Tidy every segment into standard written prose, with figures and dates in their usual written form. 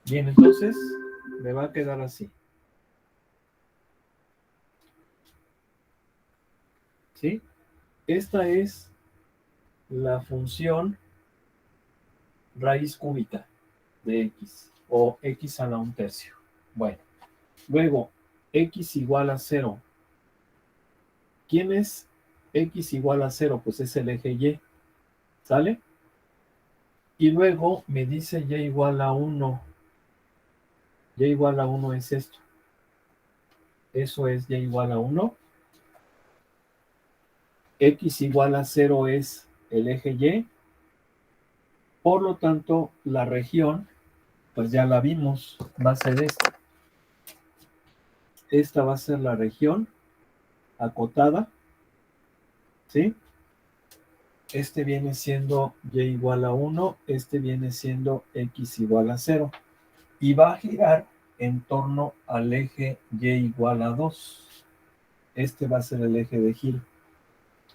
Bien, entonces me va a quedar así. ¿Sí? Esta es la función raíz cúbica de x, o x a la 1/3. Bueno, luego, x igual a 0. ¿Quién es x igual a 0? Pues es el eje y, ¿sale? Y luego me dice y igual a 1. Y igual a 1 es esto. Eso es y igual a 1. X igual a 0 es el eje y. Por lo tanto, la región, pues ya la vimos, va a ser esta. Esta va a ser la región acotada, ¿sí? Este viene siendo y igual a 1, este viene siendo x igual a 0. Y va a girar en torno al eje y igual a 2. Este va a ser el eje de giro,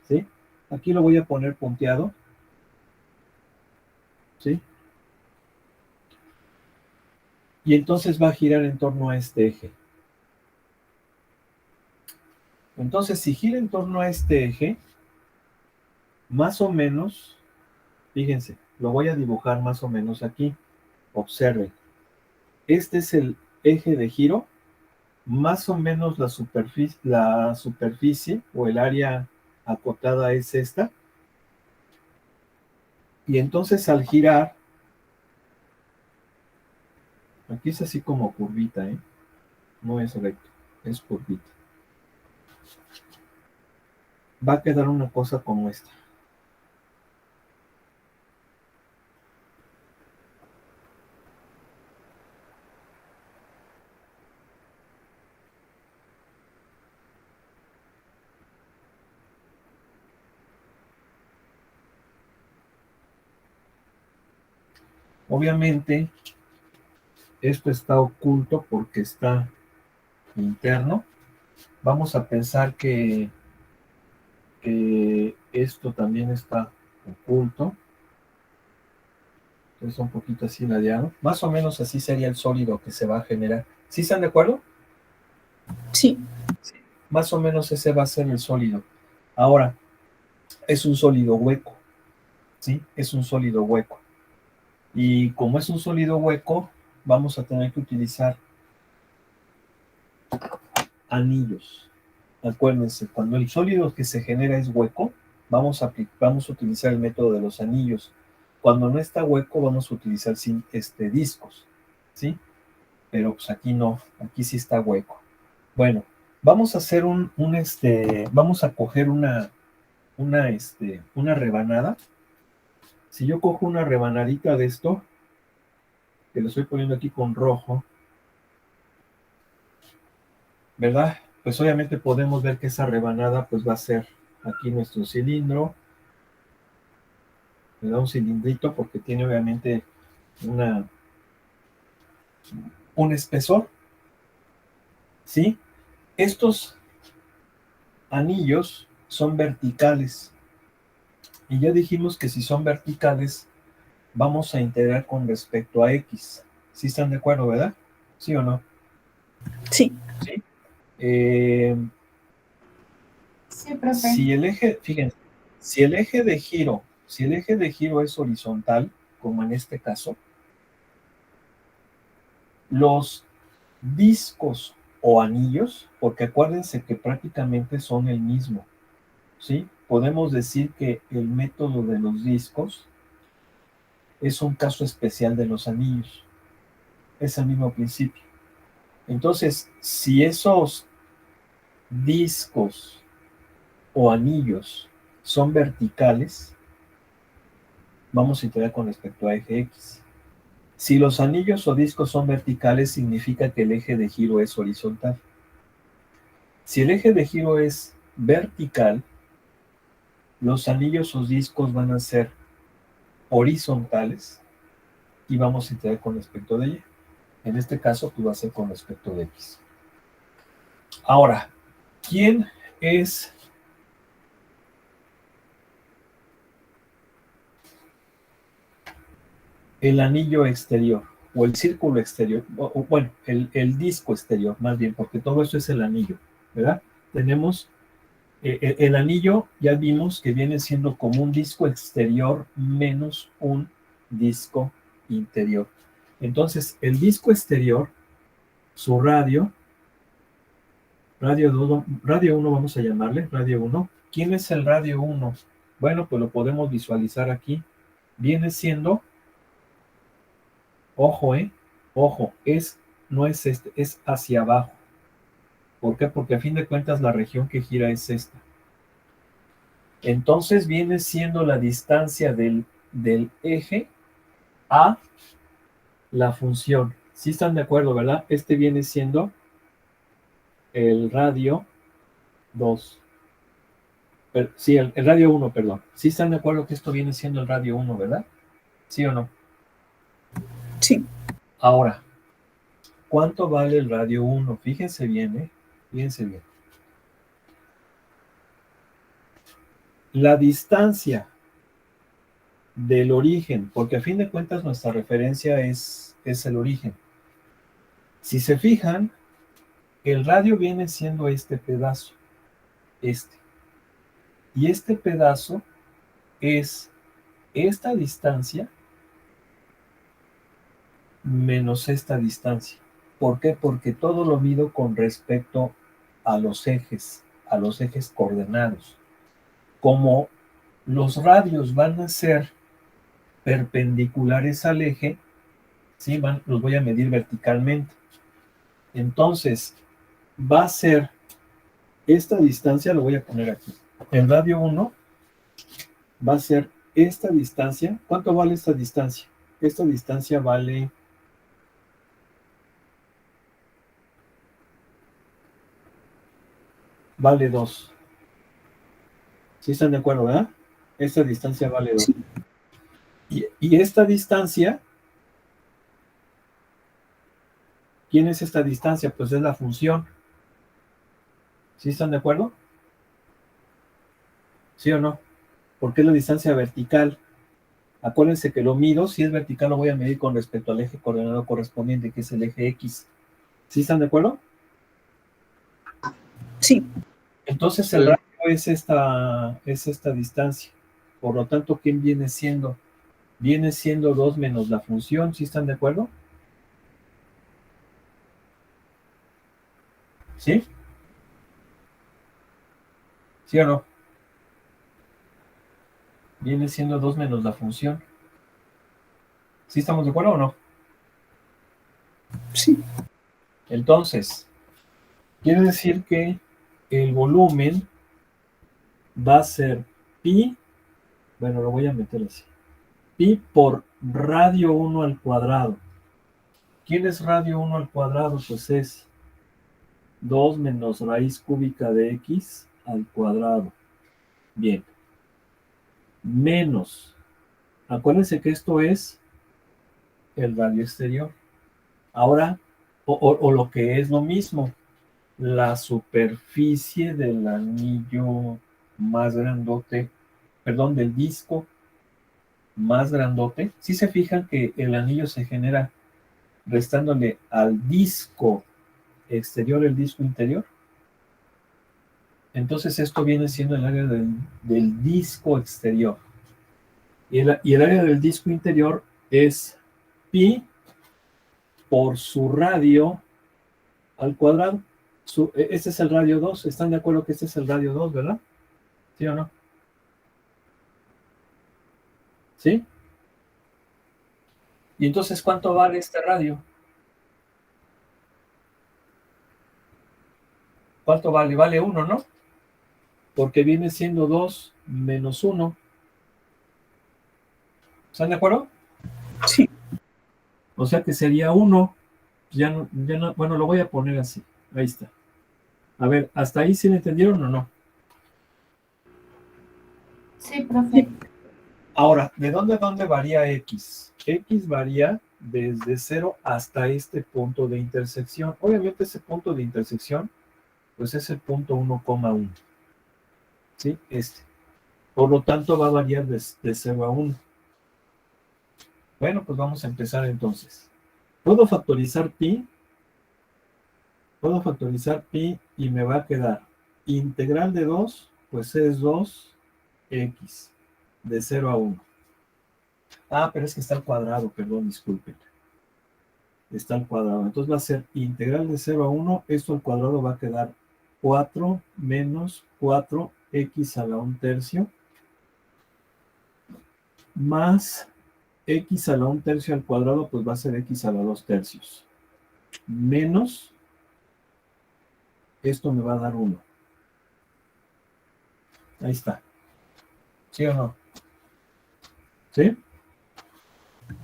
¿sí? Aquí lo voy a poner punteado, ¿sí? Y entonces va a girar en torno a este eje. Entonces, si gira en torno a este eje, más o menos, fíjense, lo voy a dibujar más o menos aquí. Observen. Este es el eje de giro. Más o menos la superficie o el área acotada es esta. Y entonces al girar, aquí es así como curvita, ¿eh? No es recto, es curvita. Va a quedar una cosa como esta. Obviamente, esto está oculto porque está interno. Vamos a pensar que esto también está oculto. Es un poquito así ladeado. Más o menos así sería el sólido que se va a generar. ¿Sí están de acuerdo? Sí. Más o menos ese va a ser el sólido. Ahora, es un sólido hueco, ¿sí? Es un sólido hueco. Y como es un sólido hueco, vamos a tener que utilizar anillos. Acuérdense, cuando el sólido que se genera es hueco, vamos a utilizar el método de los anillos. Cuando no está hueco, vamos a utilizar discos, ¿sí? Pero pues aquí no, aquí sí está hueco. Bueno, vamos a hacer vamos a coger una rebanada. Si yo cojo una rebanadita de esto, que lo estoy poniendo aquí con rojo, ¿verdad? Pues obviamente podemos ver que esa rebanada pues va a ser aquí nuestro cilindro. Le da un cilindrito porque tiene obviamente un espesor, ¿sí? Estos anillos son verticales. Y ya dijimos que si son verticales, vamos a integrar con respecto a X. ¿Sí están de acuerdo, verdad? ¿Sí o no? Sí. Sí. Sí, profe. Si el eje, fíjense, si el eje de giro es horizontal, como en este caso, los discos o anillos, porque acuérdense que prácticamente son el mismo, ¿sí? Podemos decir que el método de los discos es un caso especial de los anillos, es el mismo principio. Entonces, si esos discos o anillos son verticales, vamos a integrar con respecto a eje X. Si los anillos o discos son verticales, significa que el eje de giro es horizontal. Si el eje de giro es vertical, los anillos o discos van a ser horizontales y vamos a integrar con respecto de Y. En este caso, pues va a ser con respecto de X. Ahora, ¿quién es el anillo exterior? o el círculo exterior, bueno, el disco exterior, más bien, porque todo eso es el anillo, ¿verdad? Tenemos el anillo, ya vimos que viene siendo como un disco exterior menos un disco interior. Entonces, el disco exterior, su radio 1 vamos a llamarle, radio 1. ¿Quién es el radio 1? Bueno, pues lo podemos visualizar aquí. Viene siendo, ojo, ojo, no es este, es hacia abajo. ¿Por qué? Porque a fin de cuentas la región que gira es esta. Entonces viene siendo la distancia del eje a la función. ¿Sí están de acuerdo, verdad? Este viene siendo el radio 2. Sí, el radio 1, perdón. ¿Sí están de acuerdo que esto viene siendo el radio 1, verdad? ¿Sí o no? Sí. Ahora, ¿cuánto vale el radio 1? Fíjense bien, ¿eh? Fíjense bien. La distancia del origen, porque a fin de cuentas nuestra referencia es el origen. Si se fijan, el radio viene siendo este pedazo, este. Y este pedazo es esta distancia menos esta distancia. ¿Por qué? Porque todo lo mido con respecto a los ejes coordenados. Como los radios van a ser perpendiculares al eje, ¿sí? Los voy a medir verticalmente. Entonces, va a ser esta distancia, lo voy a poner aquí. El radio 1 va a ser esta distancia. ¿Cuánto vale esta distancia? Esta distancia vale 2. ¿Sí están de acuerdo, verdad? Esta distancia vale 2. Sí. Y esta distancia, ¿quién es esta distancia? Pues es la función. ¿Sí están de acuerdo? ¿Sí o no? Porque es la distancia vertical. Acuérdense que lo mido, si es vertical lo voy a medir con respecto al eje coordenado correspondiente, que es el eje X. ¿Sí están de acuerdo? Sí. Entonces el radio es esta distancia. Por lo tanto, ¿quién viene siendo? Viene siendo 2 menos la función. ¿Sí están de acuerdo? ¿Sí? ¿Sí o no? Viene siendo 2 menos la función. ¿Sí estamos de acuerdo o no? Sí. Entonces, quiere decir que el volumen va a ser pi, bueno, lo voy a meter así, pi por radio 1 al cuadrado. ¿Quién es radio 1 al cuadrado? Pues es 2 menos raíz cúbica de x al cuadrado. Bien. Menos. Acuérdense que esto es el radio exterior. Ahora, o lo que es lo mismo, la superficie del anillo más grandote, perdón, del disco más grandote. Si se fijan que el anillo se genera restándole al disco exterior el disco interior. Entonces esto viene siendo el área del disco exterior. Y el área del disco interior es pi por su radio al cuadrado. Este es el radio 2. ¿Están de acuerdo que este es el radio 2, verdad? ¿Sí o no? ¿Sí? Y entonces, ¿cuánto vale este radio? ¿Cuánto vale? Vale 1, ¿no? Porque viene siendo 2 menos 1. ¿Están de acuerdo? Sí. O sea que sería 1. Ya no, bueno, lo voy a poner así. Ahí está. A ver, ¿hasta ahí sí lo entendieron o no? Sí, profe. Ahora, ¿de dónde a dónde varía X? X varía desde 0 hasta este punto de intersección. Obviamente ese punto de intersección, pues es el punto 1,1. ¿Sí? Por lo tanto, va a variar de 0 a 1. Bueno, pues vamos a empezar entonces. Puedo factorizar pi. Puedo factorizar pi y me va a quedar integral de 2, pues es 2x de 0 a 1. Ah, pero es que está al cuadrado, perdón, disculpen. Está al cuadrado. Entonces va a ser integral de 0 a 1. Esto al cuadrado va a quedar 4 menos 4x a la 1 tercio más x a la 1 tercio al cuadrado, pues va a ser x a la 2 tercios. Menos, esto me va a dar 1. Ahí está. ¿Sí o no? ¿Sí?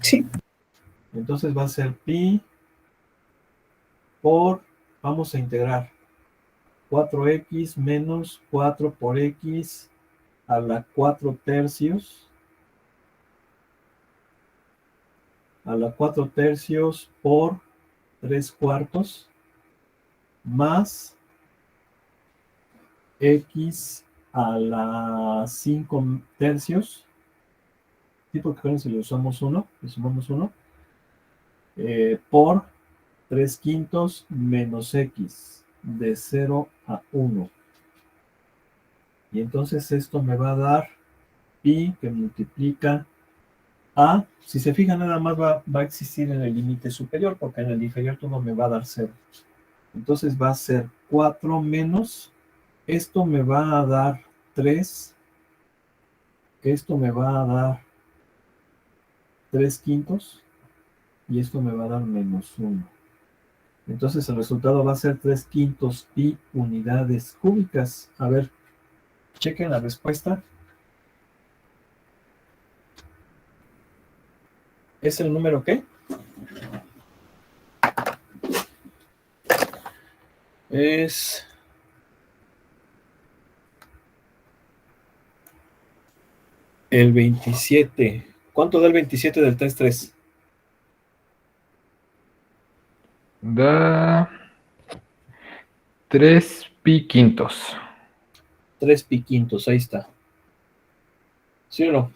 Sí. Entonces va a ser pi por, vamos a integrar 4x menos 4 por x a la 4 tercios, por 3 cuartos, más x a la 5 tercios, ¿sí? Porque si le usamos 1, le sumamos 1, por 3 quintos menos x de 0 a 1. Y entonces esto me va a dar pi que multiplica a, si se fijan nada más va a existir en el límite superior, porque en el inferior todo me va a dar 0. Entonces va a ser 4 menos, esto me va a dar 3, esto me va a dar 3 quintos, y esto me va a dar menos 1. Entonces el resultado va a ser 3 quintos pi unidades cúbicas. A ver, chequen la respuesta. ¿Es el número qué? Es el 27. ¿Cuánto da el 27 del 3,3? Da 3 pi quintos. 3 pi quintos, ahí está. ¿Sí o no?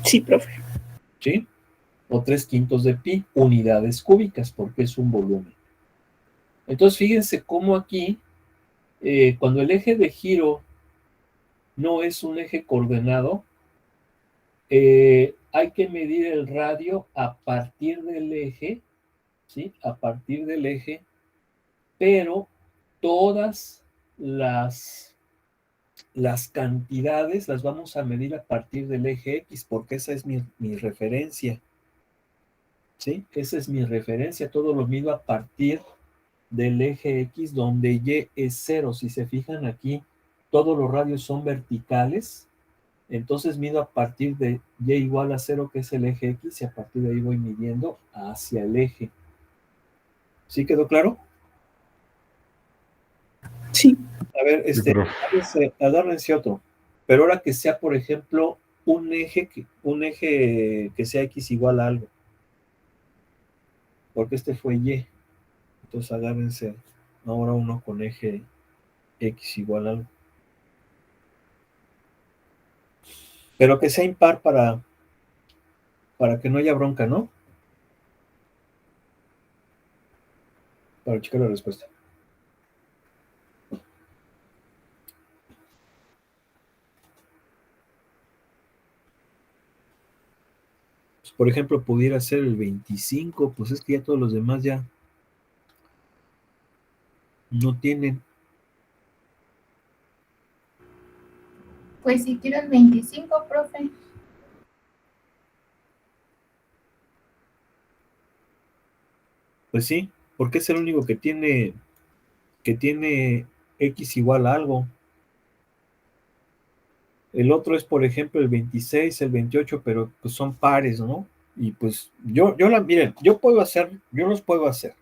Sí, profe. ¿Sí? O 3 quintos de pi unidades cúbicas, porque es un volumen. Entonces, fíjense cómo aquí, cuando el eje de giro no es un eje coordenado, hay que medir el radio a partir del eje, ¿sí? A partir del eje, pero todas las cantidades las vamos a medir a partir del eje X, porque esa es mi referencia, ¿sí? Esa es mi referencia, todo lo mido a partir del eje X, donde Y es 0. Si se fijan aquí, todos los radios son verticales, entonces mido a partir de Y igual a 0, que es el eje X, y a partir de ahí voy midiendo hacia el eje. ¿Sí quedó claro? Sí. A ver, agárrense otro. Pero ahora que sea, por ejemplo, un eje que sea X igual a algo. Porque este fue Y. Entonces agárrense ahora uno con eje X igual a algo. Pero que sea impar para que no haya bronca, ¿no? Para checar la respuesta. Pues, por ejemplo, pudiera ser el 25, pues es que ya todos los demás ya no tienen. Pues si quieres 25, profe. Pues sí, porque es el único que tiene X igual a algo. El otro es, por ejemplo, el 26, el 28, pero pues son pares, ¿no? Y pues miren, yo los puedo hacer.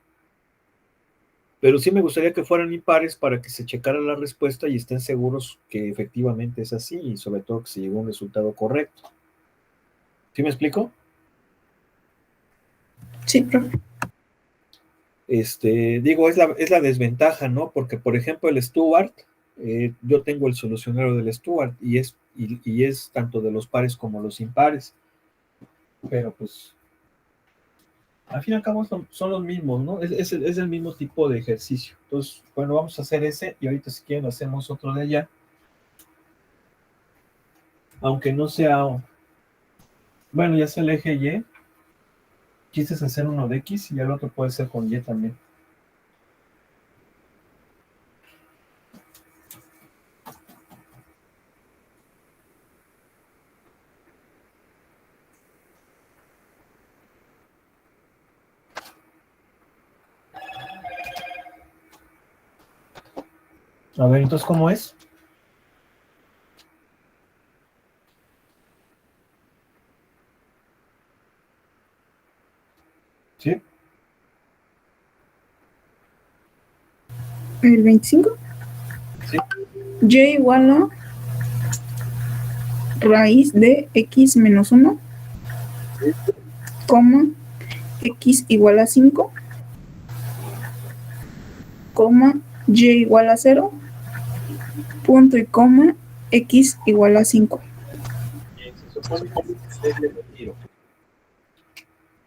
Pero sí me gustaría que fueran impares para que se checara la respuesta y estén seguros que efectivamente es así, y sobre todo que se llegó a un resultado correcto. ¿Sí me explico? Sí, profe. Digo, es la desventaja, ¿no? Porque, por ejemplo, el Stuart, yo tengo el solucionario del Stuart y es tanto de los pares como los impares. Pero pues Al fin y al cabo son los mismos, ¿no? Es el mismo tipo de ejercicio. Entonces, bueno, vamos a hacer ese y ahorita si quieren hacemos otro de allá. Aunque no sea, bueno, ya sea el eje Y, quieres hacer uno de X y el otro puede ser con Y también. A ver, entonces, ¿cómo es? ¿Sí? El 25. Sí. Y igual a raíz de x menos 1, coma, x igual a 5, coma, y igual a 0, punto y coma, x igual a 5. Bien, se supone que ese es el eje de giro.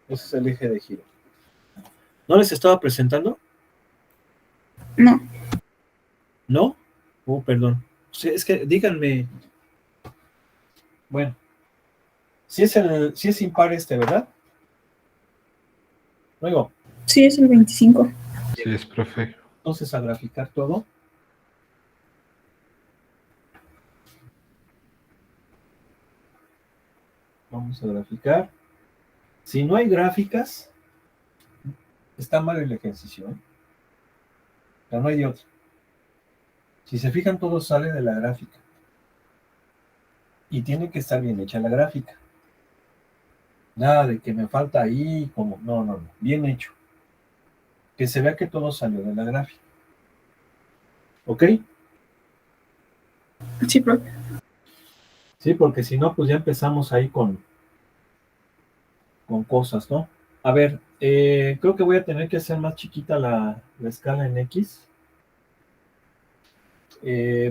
Ese es el eje de giro. ¿No les estaba presentando? No, ¿No? Oh, perdón. Sí, es que díganme. Bueno, si es impar ¿verdad? Luego, sí es el 25. Sí es, profe. entonces a graficar todo. Vamos a graficar. Si no hay gráficas, está mal el ejercicio, ¿eh? O sea, no hay de otra. Si se fijan, todo sale de la gráfica. Y tiene que estar bien hecha la gráfica. Nada de que me falta ahí, como. No, no, no. Bien hecho. Que se vea que todo salió de la gráfica. ¿Ok? Sí, profe. Sí, porque si no, pues ya empezamos ahí con cosas, ¿no? A ver, creo que voy a tener que hacer más chiquita la escala en X.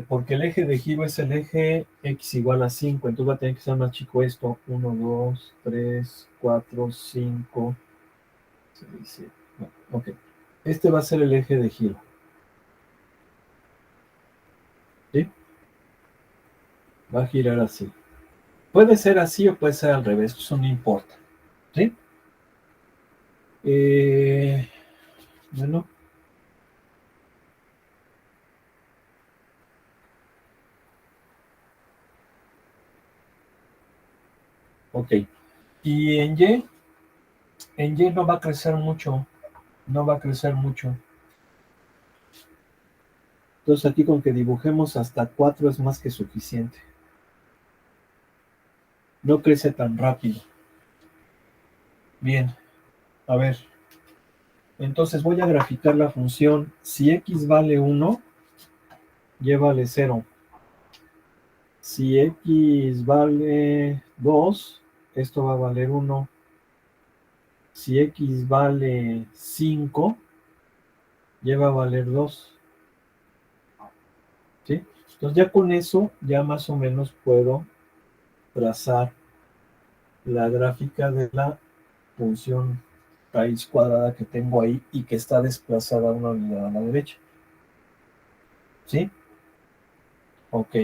Porque el eje de giro es el eje X igual a 5, entonces va a tener que ser más chico esto. 1, 2, 3, 4, 5, 6, 7. Ok. Este va a ser el eje de giro. ¿Sí? Va a girar así. Puede ser así o puede ser al revés, eso no importa. ¿Sí? Bueno. Ok. Y en Y no va a crecer mucho. No va a crecer mucho. Entonces aquí con que dibujemos hasta 4 es más que suficiente. No crece tan rápido. Bien, a ver. Entonces voy a graficar la función. Si x vale 1, y vale 0. Si x vale 2, esto va a valer 1. Si x vale 5, y va a valer 2. ¿Sí? Entonces ya con eso, ya más o menos puedo trazar la gráfica de la función raíz cuadrada que tengo ahí y que está desplazada una unidad a la derecha. ¿Sí? Ok.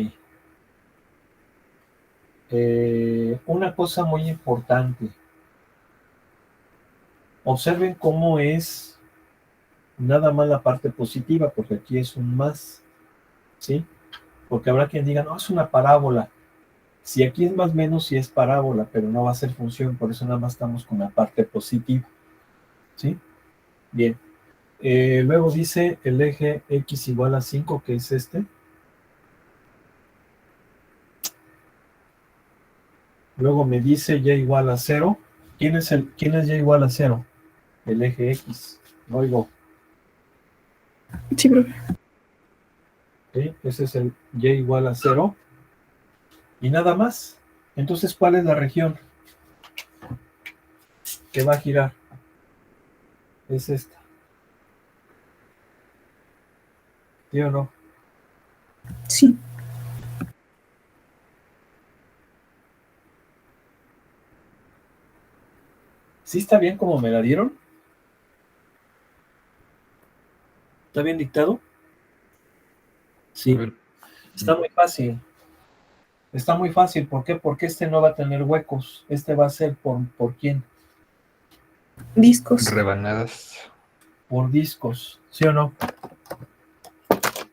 Una cosa muy importante. Observen cómo es nada más la parte positiva, porque aquí es un más. ¿Sí? Porque habrá quien diga, no, es una parábola. Si aquí es más menos, sí es parábola, pero no va a ser función, por eso nada más estamos con la parte positiva. ¿Sí? Bien. Luego dice el eje x igual a 5, que es este. Luego me dice y igual a 0. ¿Quién es y igual a 0? El eje x. Oigo. Sí, profe. ¿Sí? Ese es el y igual a 0. Y nada más. Entonces, ¿cuál es la región que va a girar? Es esta. ¿Sí o no? Sí. ¿Sí está bien como me la dieron? ¿Está bien dictado? A Sí, ver, está muy fácil. Está muy fácil. ¿Por qué? Porque este no va a tener huecos. Este va a ser ¿por quién? Discos. rebanadas. Por discos. ¿Sí o no?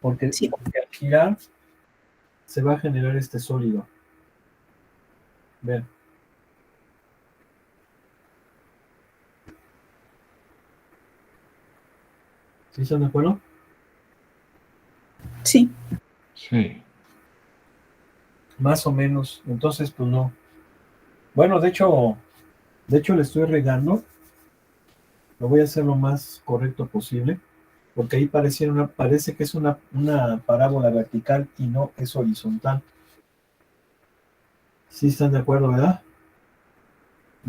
Porque Sí. al girar se va a generar este sólido. Ven. ¿Sí están de acuerdo? Sí. Sí. Más o menos. Entonces, pues no. Bueno, de hecho le estoy regando. Lo voy a hacer lo más correcto posible. Porque ahí parece que es una parábola vertical y no es horizontal. ¿Sí están de acuerdo, verdad?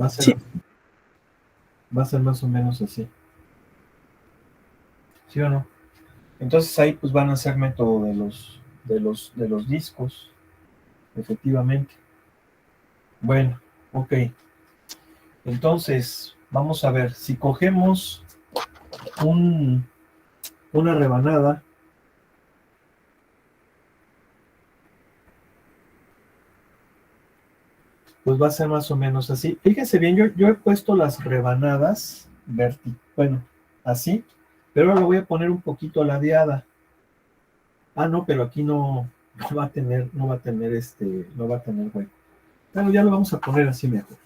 Va a ser, Sí. va a ser más o menos así. ¿Sí o no? Entonces ahí pues van a ser método de los discos, efectivamente. Bueno, ok. Entonces, vamos a ver, si cogemos una rebanada, pues va a ser más o menos así. Fíjense bien, yo he puesto las rebanadas bueno, así, pero ahora lo voy a poner un poquito ladeada. Ah, no, pero aquí no va a tener, no va a tener hueco. Bueno, ya lo vamos a poner así mejor.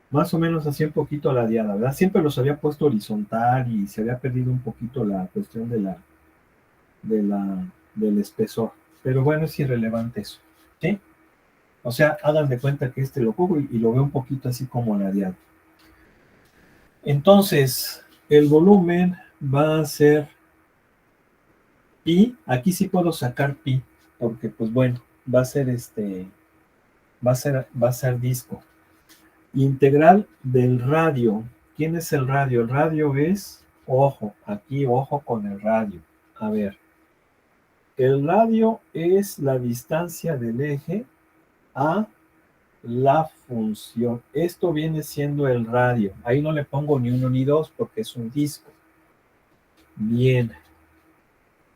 Más o menos así un poquito ladeada, ¿verdad? Siempre los había puesto horizontal y se había perdido un poquito la cuestión de la, del espesor. Pero bueno, es irrelevante eso, ¿sí? O sea, hagan de cuenta que lo cojo y lo veo un poquito así como ladeado. Entonces, el volumen va a ser pi. Aquí sí puedo sacar pi, porque pues bueno, va a ser va a ser disco. Integral del radio. ¿Quién es el radio? El radio es, ojo, aquí ojo con el radio. A ver, el radio es la distancia del eje a la función. Esto viene siendo el radio. Ahí no le pongo ni uno ni dos porque es un disco. Bien.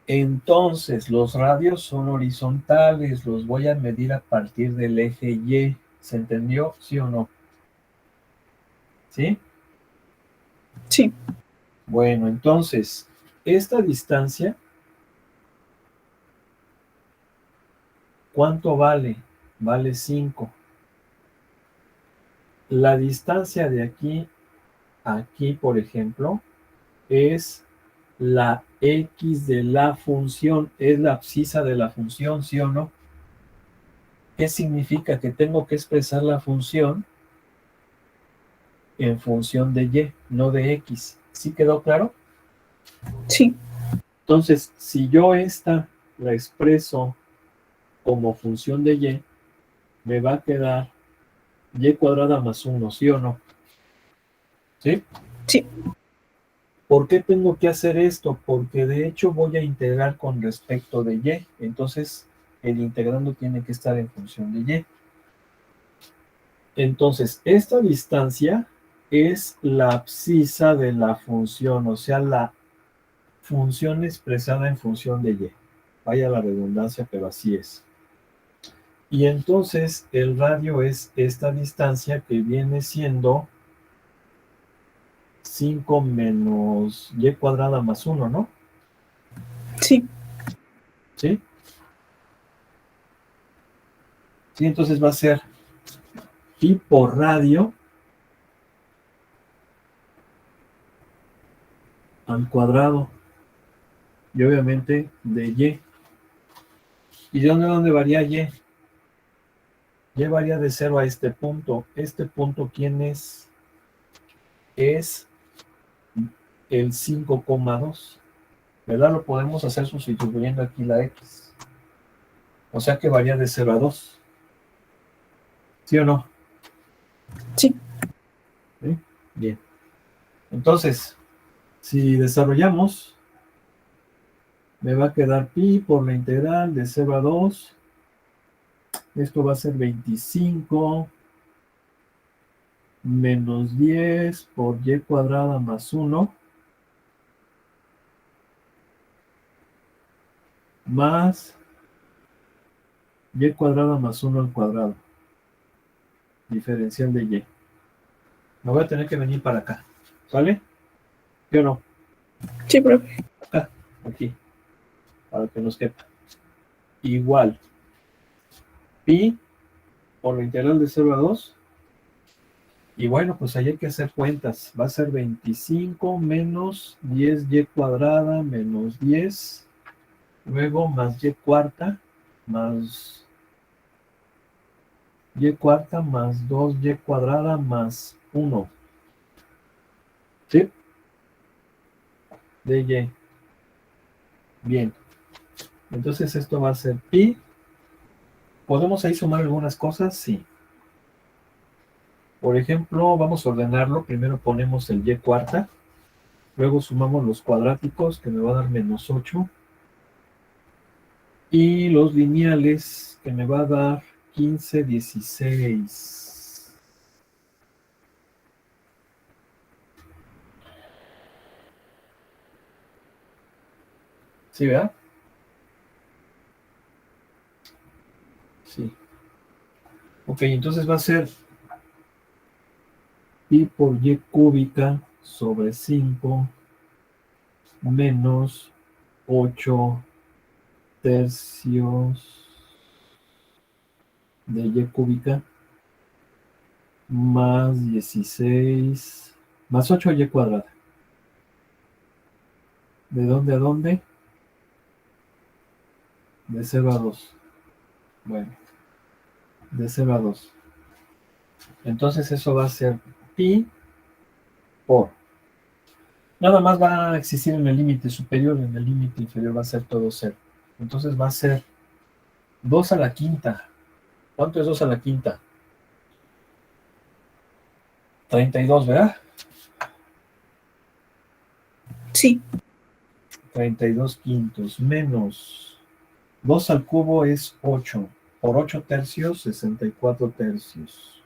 Entonces, los radios son horizontales. Los voy a medir a partir del eje Y. ¿Se entendió? ¿Sí o no? ¿Sí? Sí. Bueno, entonces, esta distancia, ¿cuánto vale? Vale 5. La distancia de aquí a aquí, por ejemplo, es la x de la función, es la abscisa de la función, ¿sí o no? ¿Qué significa? Que tengo que expresar la función en función de y, no de x. ¿Sí quedó claro? Sí. Entonces, si yo esta la expreso como función de y, me va a quedar y cuadrada más 1, ¿sí o no? ¿Sí? Sí. ¿Por qué tengo que hacer esto? Porque de hecho voy a integrar con respecto de y. Entonces, el integrando tiene que estar en función de y. Entonces, esta distancia es la abscisa de la función, o sea, la función expresada en función de y. Vaya la redundancia, pero así es. Y entonces el radio es esta distancia que viene siendo 5 menos y cuadrada más 1, ¿no? Sí. ¿Sí? Sí, entonces va a ser pi por radio al cuadrado y obviamente de y. ¿Y de dónde varía y? Y varía de 0 a este punto. ¿Este punto quién es? Es el 5,2. ¿Verdad? Lo podemos hacer sustituyendo aquí la x. O sea que varía de 0 a 2. ¿Sí o no? Sí. ¿Sí? Bien. Entonces, si desarrollamos, me va a quedar pi por la integral de 0 a 2 Esto va a ser 25 menos 10 por y cuadrada más 1 más y cuadrada más 1 al cuadrado. Diferencial de y. Me voy a tener que venir para acá. ¿Sale? ¿Sí o no? Sí, profe. Acá, aquí, para que nos quepa. Igual. Pi por la integral de 0 a 2. Y bueno, pues ahí hay que hacer cuentas. Va a ser 25 menos 10y cuadrada menos 10. Luego más y cuarta más y cuarta más 2y cuadrada más 1. ¿Sí? De y. Bien. Entonces esto va a ser pi. ¿Podemos ahí sumar algunas cosas? Sí. Por ejemplo, vamos a ordenarlo. Primero ponemos el y cuarta. Luego sumamos los cuadráticos, que me va a dar menos 8. Y los lineales, que me va a dar 15, 16. ¿Sí, verdad? Sí. Ok, entonces va a ser pi por y cúbica sobre 5 menos 8 tercios de y cúbica más 16 más 8y cuadrada. ¿De dónde a dónde? De 0 a 2. Bueno, de 0 a 2. Entonces eso va a ser pi por. Nada más va a existir en el límite superior, en el límite inferior va a ser todo 0. Entonces va a ser 2 a la quinta. ¿Cuánto es 2 a la quinta? 32, ¿verdad? Sí. 32 quintos menos 2 al cubo es 8. Por 8 tercios, 64 tercios.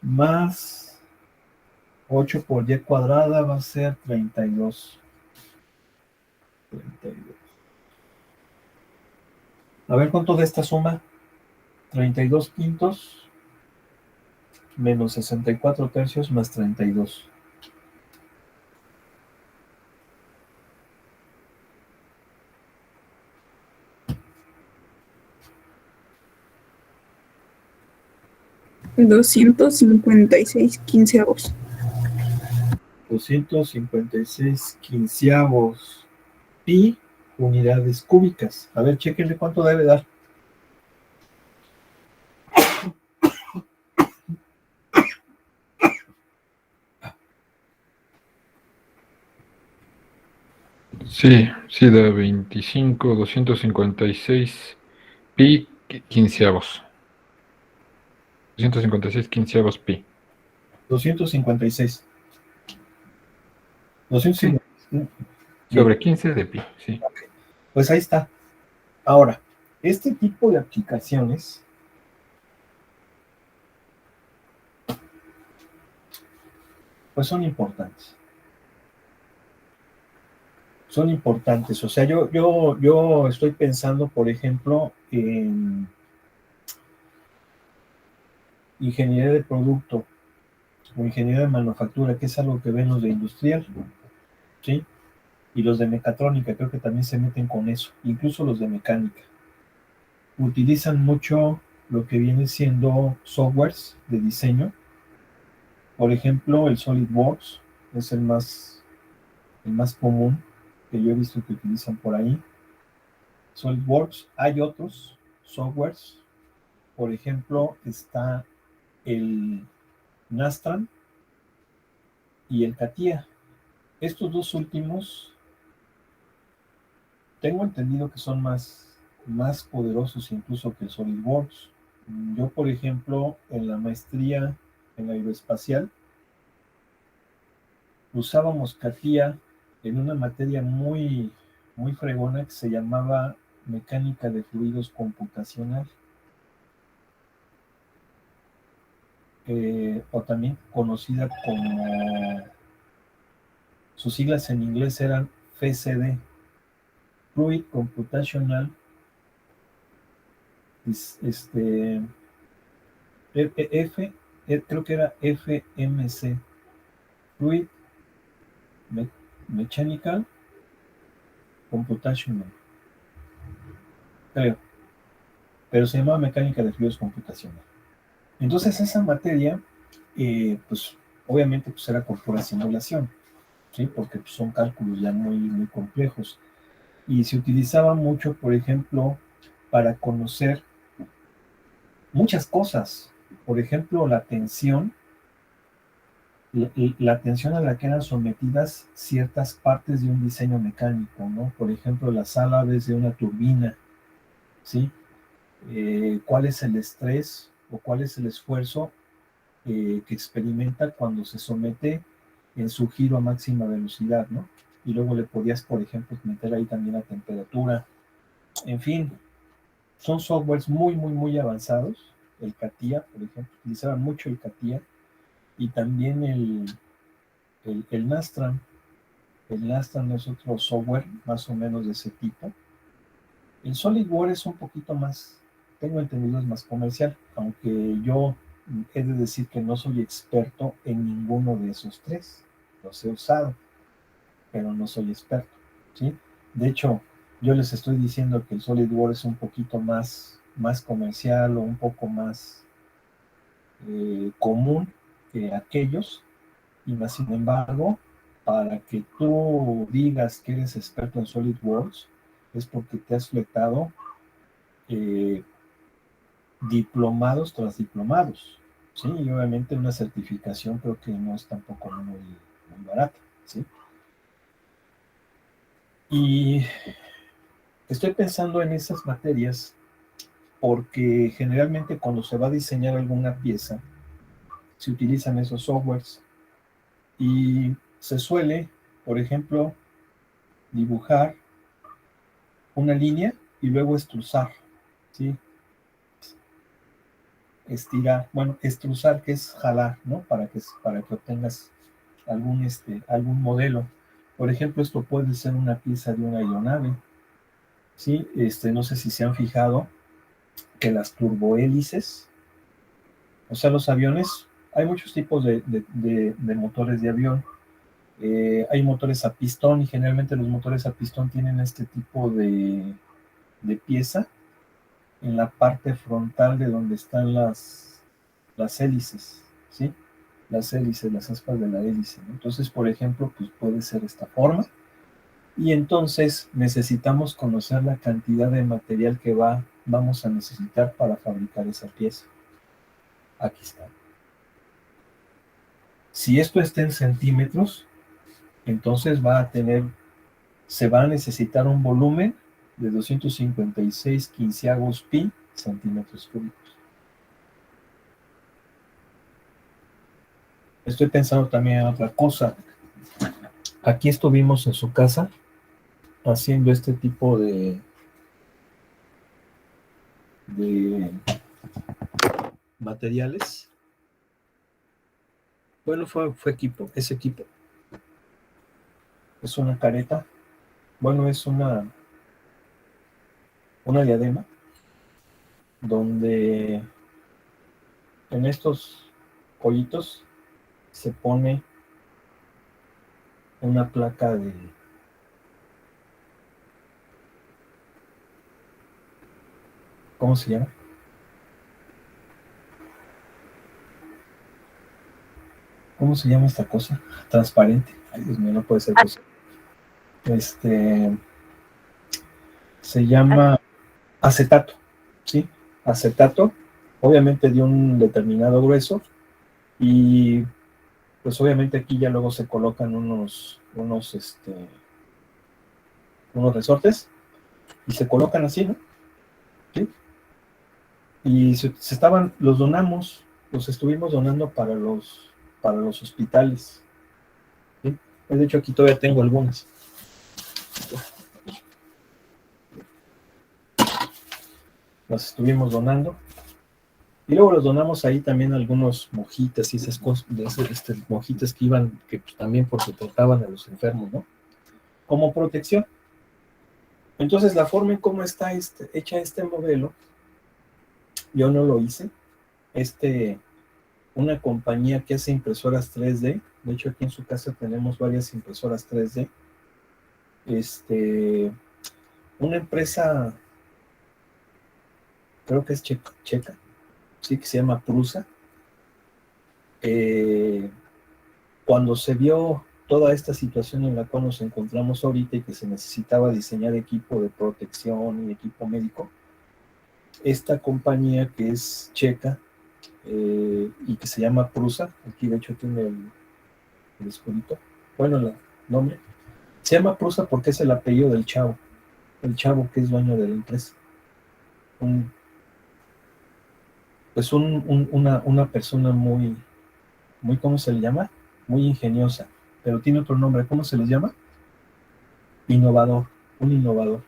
Más 8 por y cuadrada va a ser 32. 32. A ver, ¿cuánto de esta suma? 32 quintos menos 64 tercios más 32. $256 quinceavos. 256 quinceavos pi unidades cúbicas. A ver, chéquenle cuánto debe dar. Sí, sí, de 25, 256 pi quinceavos. 256 quinceavos pi. 256. Sí, 256. Bien, sobre 15 de pi, sí. pues ahí está. Ahora, este tipo de aplicaciones pues son importantes. Son importantes. O sea, yo estoy pensando, por ejemplo, en ingeniería de producto o ingeniería de manufactura, que es algo que ven los de industrial, ¿sí? Y los de mecatrónica, creo que también se meten con eso, incluso los de mecánica. Utilizan mucho lo que viene siendo softwares de diseño. Por ejemplo, el SolidWorks es el más común que yo he visto que utilizan por ahí. SolidWorks, hay otros softwares. Por ejemplo, está el Nastran y el CATIA. Estos dos últimos, tengo entendido que son más poderosos incluso que el SolidWorks. Yo, por ejemplo, en la maestría en aeroespacial, usábamos CATIA en una materia muy fregona que se llamaba mecánica de fluidos computacional. o también conocida como, sus siglas en inglés eran FCD, Fluid Computational, creo que era FMC, Fluid Mechanical Computational, creo, pero se llamaba mecánica de fluidos computacional. Entonces esa materia, pues obviamente pues era por pura simulación, ¿sí? Porque pues, son cálculos ya muy, muy complejos. Y se utilizaba mucho, por ejemplo, para conocer muchas cosas. Por ejemplo, la tensión a la que eran sometidas ciertas partes de un diseño mecánico, ¿no? Por ejemplo, las álabes de una turbina, ¿sí? ¿Cuál es el estrés o cuál es el esfuerzo que experimenta cuando se somete en su giro a máxima velocidad, ¿no? Y luego le podías, por ejemplo, meter ahí también la temperatura. En fin, son softwares muy, muy, muy avanzados. El CATIA, por ejemplo, utilizaban mucho el CATIA y también el Nastran. El Nastran es otro software más o menos de ese tipo. El SolidWorks es un poquito más, tengo entendido, es más comercial, aunque yo he de decir que no soy experto en ninguno de esos tres. Los he usado, pero no soy experto, ¿sí? De hecho, yo les estoy diciendo que el SolidWorks es un poquito más comercial o un poco más común que aquellos, y más sin embargo, para que tú digas que eres experto en SolidWorks, es porque te has fletado eh, diplomados tras diplomados, ¿sí? Y obviamente una certificación creo que no es tampoco muy, muy barata, ¿sí? Y estoy pensando en esas materias porque generalmente cuando se va a diseñar alguna pieza, se utilizan esos softwares y se suele, por ejemplo, dibujar una línea y luego extrusar, ¿sí? Estirar, bueno, extrusar, que es jalar, ¿no? Para que obtengas algún modelo. Por ejemplo, esto puede ser una pieza de una aeronave, ¿sí? No sé si se han fijado que las turbohélices, o sea, los aviones, hay muchos tipos de motores de avión. Hay motores a pistón y generalmente los motores a pistón tienen este tipo de pieza en la parte frontal de donde están las hélices, ¿sí? Las hélices, las aspas de la hélice, ¿no? Entonces, por ejemplo, pues puede ser esta forma. Y entonces necesitamos conocer la cantidad de material que vamos a necesitar para fabricar esa pieza. Aquí está. Si esto está en centímetros, entonces se va a necesitar un volumen de 256 quinceavos pi centímetros cúbicos. Estoy pensando también en otra cosa. Aquí estuvimos en su casa haciendo este tipo de materiales. Bueno, fue equipo, es equipo. Es una careta. Bueno, es una diadema donde en estos hoyitos se pone una placa de ¿cómo se llama? ¿Cómo se llama esta cosa? Transparente. Ay, Dios mío, no puede ser posible. Se llama acetato, ¿sí? Acetato, obviamente de un determinado grueso, y pues obviamente aquí ya luego se colocan unos resortes, y se colocan así, ¿no? ¿Sí? Y los estuvimos donando para los hospitales, ¿sí? De hecho aquí todavía tengo algunos. Los estuvimos donando Y luego los donamos ahí también algunos mojitas y esas cosas, mojitas que iban, que pues, también porque trataban a los enfermos, ¿no? Como protección. Entonces, la forma en cómo está hecha este modelo, yo no lo hice. Una compañía que hace impresoras 3D, de hecho aquí en su casa tenemos varias impresoras 3D, una empresa, creo que es checa, sí, que se llama Prusa. Cuando se vio toda esta situación en la cual nos encontramos ahorita y que se necesitaba diseñar equipo de protección y equipo médico, esta compañía que es checa y que se llama Prusa, aquí de hecho tiene el escudito, bueno, el nombre, se llama Prusa porque es el apellido del chavo, el chavo que es dueño de la empresa. Una persona muy, ¿cómo se le llama? Muy ingeniosa, pero tiene otro nombre, ¿cómo se les llama? Innovador, un innovador.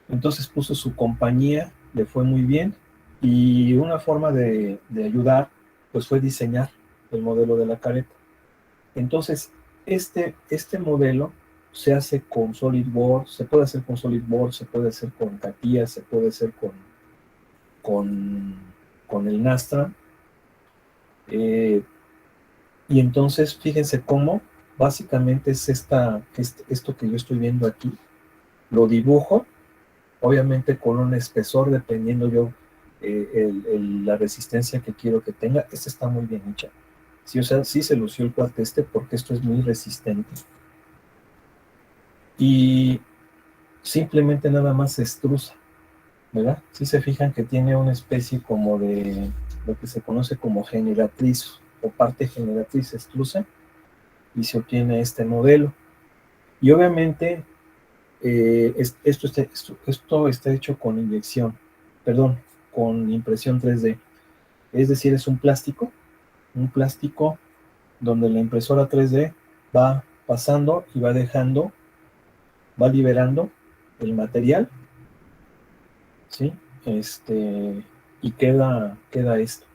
Entonces puso su compañía, le fue muy bien, y una forma de ayudar, pues fue diseñar el modelo de la careta. Entonces, este modelo se hace con SolidWorks, se puede hacer con SolidWorks, se puede hacer con CATIA, se puede hacer con el Nastran. Y entonces, fíjense cómo básicamente es esto que yo estoy viendo aquí. Lo dibujo, obviamente con un espesor, dependiendo yo la resistencia que quiero que tenga. Esta está muy bien hecha. Sí, o sea, sí se lució el cuate porque esto es muy resistente. Y simplemente nada más se extrusa, ¿verdad? Si se fijan que tiene una especie como de lo que se conoce como generatriz o parte generatriz extrusa y se obtiene este modelo. Y obviamente esto está hecho con con impresión 3D. Es decir, es un plástico donde la impresora 3D va pasando y va liberando el material, ¿sí? Y queda esto.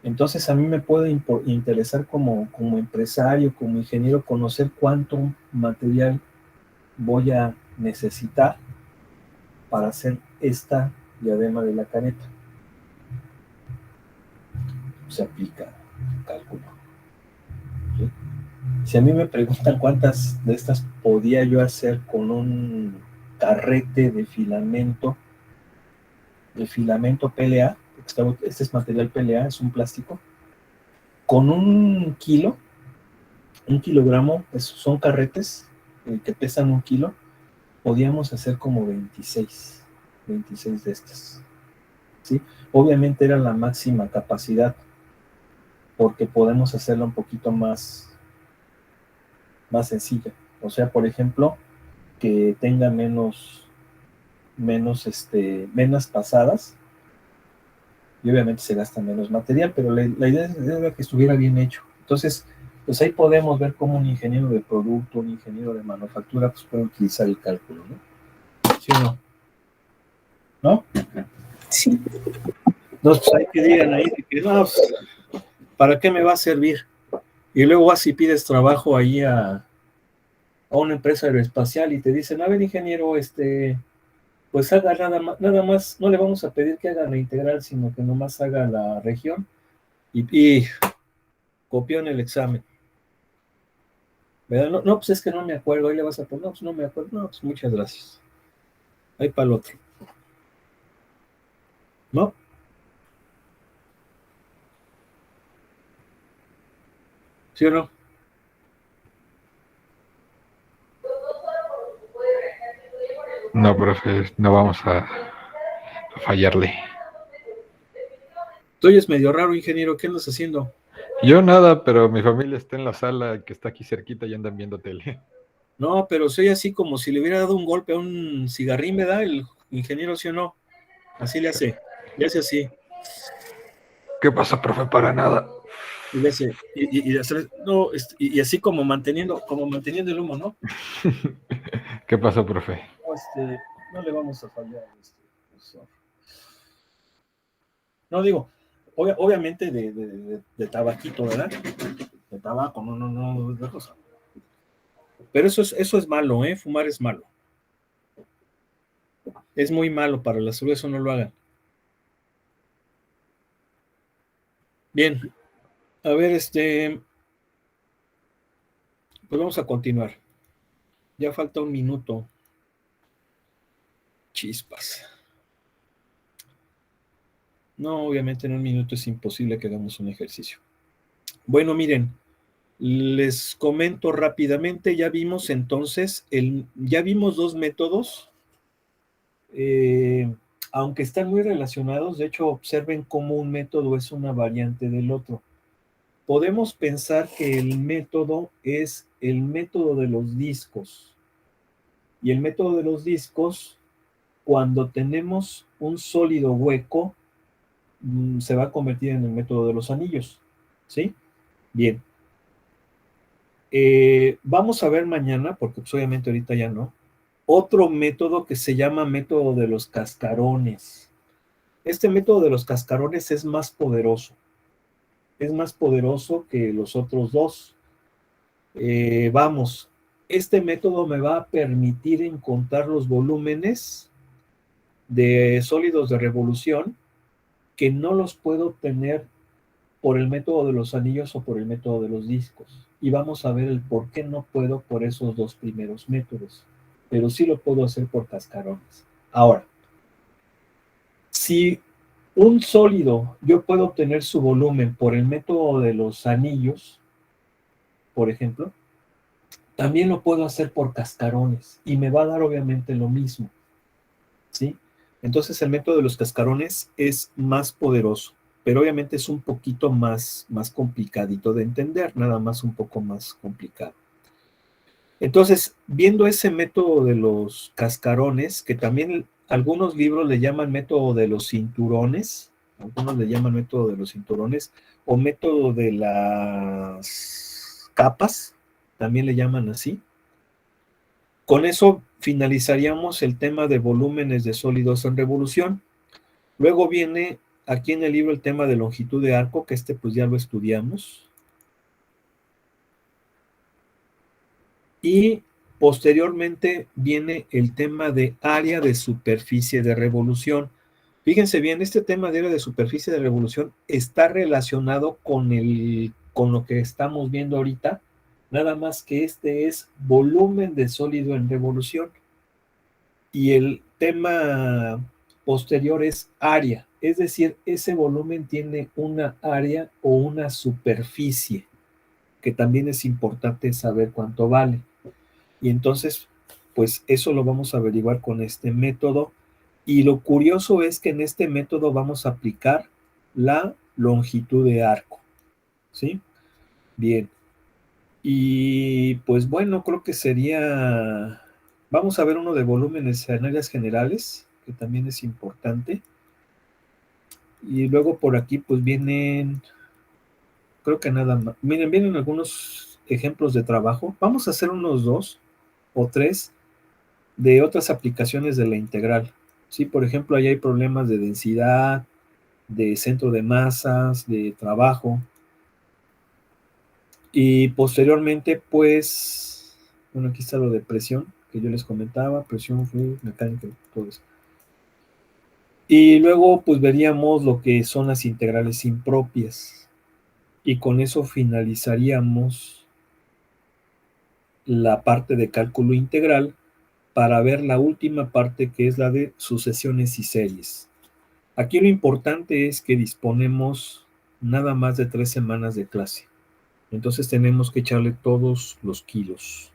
Entonces a mí me puede interesar como empresario, como ingeniero, conocer cuánto material voy a necesitar para hacer esta diadema de la careta. Se aplica cálculo. ¿Sí? Si a mí me preguntan cuántas de estas podía yo hacer con un carrete de filamento PLA, este es material PLA, es un plástico, con un kilogramo, son carretes que pesan 1 kilo, podíamos hacer como 26 de estas, ¿sí? Obviamente era la máxima capacidad, porque podemos hacerla un poquito más sencilla. O sea, por ejemplo, que tenga menos pasadas, y obviamente se gasta menos material, pero la idea era que estuviera bien hecho. Entonces, pues ahí podemos ver cómo un ingeniero de producto, un ingeniero de manufactura, pues puede utilizar el cálculo, ¿no? ¿Sí o no? ¿No? Sí. Entonces, pues hay que digan ahí de que, no, pues, ¿para qué me va a servir? Y luego vas y pides trabajo ahí a una empresa aeroespacial y te dicen, a ver, ingeniero, pues haga nada más, no le vamos a pedir que haga la integral, sino que nomás haga la región y copió en el examen. ¿Verdad? No, pues es que no me acuerdo, ahí le vas a poner, no, pues no me acuerdo, no, pues muchas gracias. Ahí para el otro. ¿No? ¿Sí o no? No, profe, no vamos a fallarle. Tú es medio raro, ingeniero, ¿qué andas haciendo? Yo nada, pero mi familia está en la sala que está aquí cerquita y andan viendo tele. No, pero soy así como si le hubiera dado un golpe a un cigarrín, ¿verdad? El ingeniero, ¿sí o no? Así le hace así. ¿Qué pasa, profe? Para nada. Y le hace, no, y así como manteniendo el humo, ¿no? ¿Qué pasa, profe? No, no le vamos a fallar, profesor. No digo, obviamente de tabaquito, ¿verdad? De tabaco, no, otra cosa. Pero eso es malo, ¿eh? Fumar es malo. Es muy malo para la salud, eso no lo hagan. Bien, a ver, pues vamos a continuar. Ya falta un minuto. Chispas. No, obviamente en un minuto es imposible que hagamos un ejercicio. Bueno, miren, les comento rápidamente, ya vimos entonces, ya vimos dos métodos, aunque están muy relacionados, de hecho observen cómo un método es una variante del otro. Podemos pensar que el método es el método de los discos, y el método de los discos, cuando tenemos un sólido hueco, se va a convertir en el método de los anillos, ¿sí? Bien. Vamos a ver mañana, porque pues, obviamente ahorita ya no, otro método que se llama método de los cascarones. Este método de los cascarones es más poderoso que los otros dos. Vamos, este método me va a permitir encontrar los volúmenes de sólidos de revolución que no los puedo obtener por el método de los anillos o por el método de los discos. Y vamos a ver el por qué no puedo por esos dos primeros métodos, pero sí lo puedo hacer por cascarones. Ahora, si un sólido yo puedo obtener su volumen por el método de los anillos, por ejemplo, también lo puedo hacer por cascarones y me va a dar obviamente lo mismo, ¿sí? Entonces el método de los cascarones es más poderoso, pero obviamente es un poquito más complicadito de entender, nada más un poco más complicado. Entonces, viendo ese método de los cascarones, que también algunos libros le llaman método de los cinturones, algunos le llaman método de los cinturones, o método de las capas, también le llaman así. Con eso finalizaríamos el tema de volúmenes de sólidos en revolución. Luego viene aquí en el libro el tema de longitud de arco, que pues ya lo estudiamos. Y posteriormente viene el tema de área de superficie de revolución. Fíjense bien, este tema de área de superficie de revolución está relacionado con lo que estamos viendo ahorita, nada más que este es volumen de sólido en revolución. Y el tema posterior es área, es decir, ese volumen tiene una área o una superficie, que también es importante saber cuánto vale. Y entonces, pues eso lo vamos a averiguar con este método. Y lo curioso es que en este método vamos a aplicar la longitud de arco, ¿sí? Bien. Y pues bueno, creo que sería... Vamos a ver uno de volúmenes en áreas generales, que también es importante. Y luego por aquí pues vienen, creo que nada más. Miren, vienen algunos ejemplos de trabajo. Vamos a hacer unos 2 o 3 de otras aplicaciones de la integral. Sí, por ejemplo, ahí hay problemas de densidad, de centro de masas, de trabajo. Y posteriormente, pues, bueno, aquí está lo de presión, que yo les comentaba, presión, fluido, mecánica, todo eso. Y luego, pues, veríamos lo que son las integrales impropias. Y con eso finalizaríamos la parte de cálculo integral para ver la última parte, que es la de sucesiones y series. Aquí lo importante es que disponemos nada más de 3 semanas de clase. Entonces tenemos que echarle todos los kilos.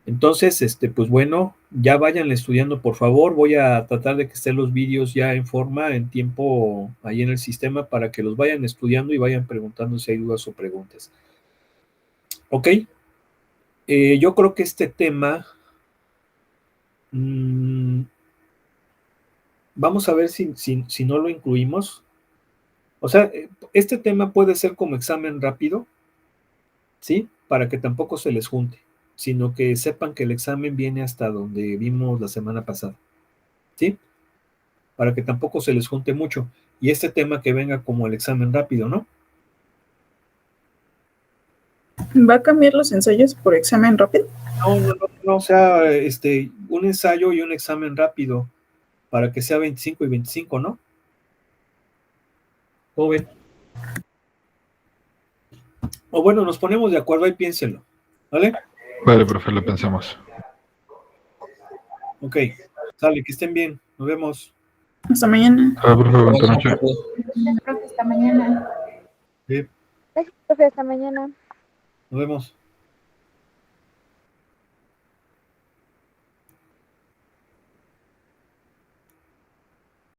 Entonces, pues bueno, ya vayan estudiando, por favor. Voy a tratar de que estén los vídeos ya en forma, en tiempo, ahí en el sistema, para que los vayan estudiando y vayan preguntando si hay dudas o preguntas. ¿Ok? Yo creo que este tema... vamos a ver si no lo incluimos. O sea, este tema puede ser como examen rápido, ¿sí? Para que tampoco se les junte, sino que sepan que el examen viene hasta donde vimos la semana pasada, ¿sí? para que tampoco se les junte mucho. Y este tema que venga como el examen rápido, ¿no? ¿Va a cambiar los ensayos por examen rápido? No, o sea, un ensayo y un examen rápido para que sea 25 y 25, ¿no? ¿Cómo ven? O bueno, nos ponemos de acuerdo, ahí piénsenlo, ¿vale? Vale, profe, lo pensamos. Ok, sale, que estén bien, nos vemos. Hasta mañana. Profe, buenas noches. Gracias, profe, hasta mañana. Sí, Gracias, profe, hasta mañana. nos vemos.